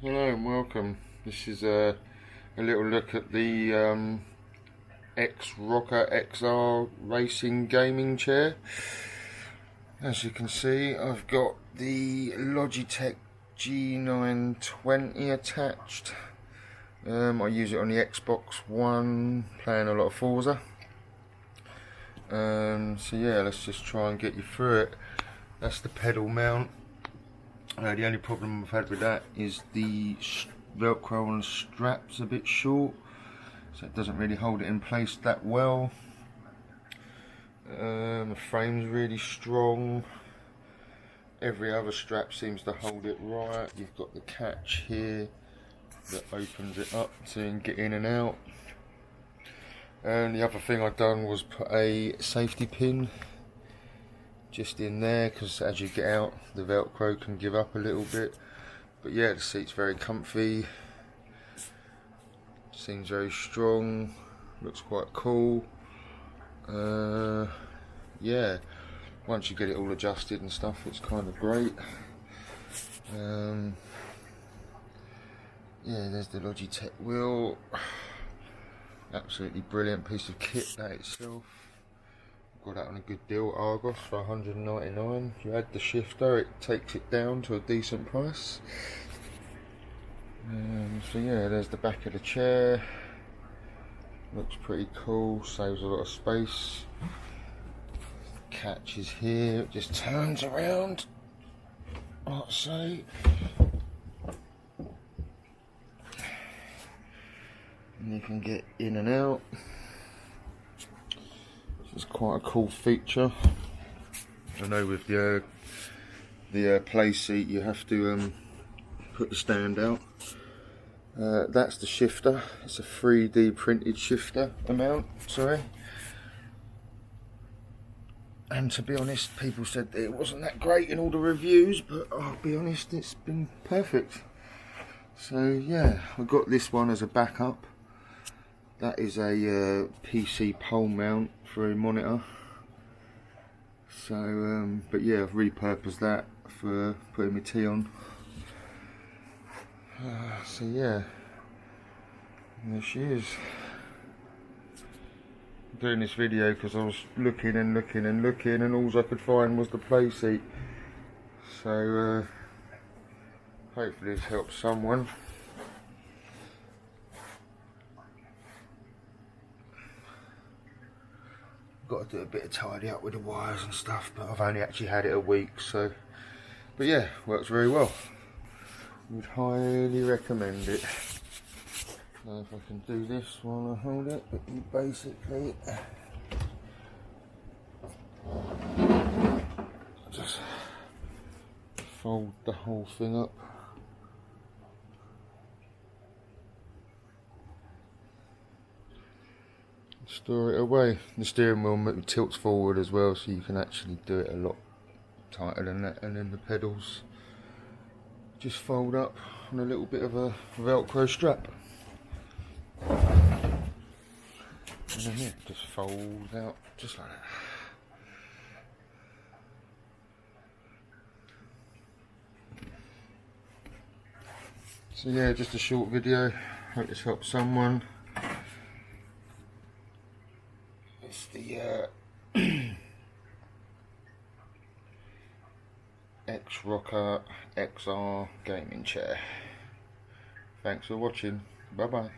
Hello and welcome. This is a little look at the ROCKER XR racing gaming chair. As you can see, I've got the Logitech g920 attached. I use it on the Xbox One, playing a lot of Forza. So yeah, let's just try and get you through it. That's the pedal mount. The only problem I've had with that is the Velcro on the strap's a bit short, so it doesn't really hold it in place that well. The frame's really strong. Every other strap seems to hold it right. You've got the catch here that opens it up so you can get in and out. And the other thing I've done was put a safety pin just in there, because as you get out the Velcro can give up a little bit. But yeah, the seat's very comfy, seems very strong, looks quite cool. Yeah, once you get it all adjusted and stuff, it's kind of great. Yeah, there's the Logitech wheel. Absolutely brilliant piece of kit that itself. Got that on a good deal at Argos for $199. If you add the shifter, it takes it down to a decent price. So yeah, there's the back of the chair. Looks pretty cool, saves a lot of space. Catch is here, it just turns around, like so. And you can get in and out. It's quite a cool feature. I know with the play seat you have to put the stand out. That's the shifter. It's a 3D printed shifter mount, sorry. And to be honest, people said that it wasn't that great in all the reviews, but I'll be honest, it's been perfect. So yeah, I got this one as a backup. That is a PC pole mount for a monitor. So, but yeah, I've repurposed that for putting my tea on. So yeah, there she is. I'm doing this video because I was looking and looking and looking, and all I could find was the play seat. So hopefully this helps someone. Got to do a bit of tidy up with the wires and stuff, but I've only actually had it a week, so. But yeah, works very well. Would highly recommend it. Now if I can do this while I hold it, but you basically just fold the whole thing up. Store it away. The steering wheel tilts forward as well, so you can actually do it a lot tighter than that. And then the pedals just fold up on a little bit of a Velcro strap. And then yeah, just folds out just like that. So yeah, just a short video. Hope this helps someone. It's the ROCKER XR gaming chair. Thanks for watching. Bye bye.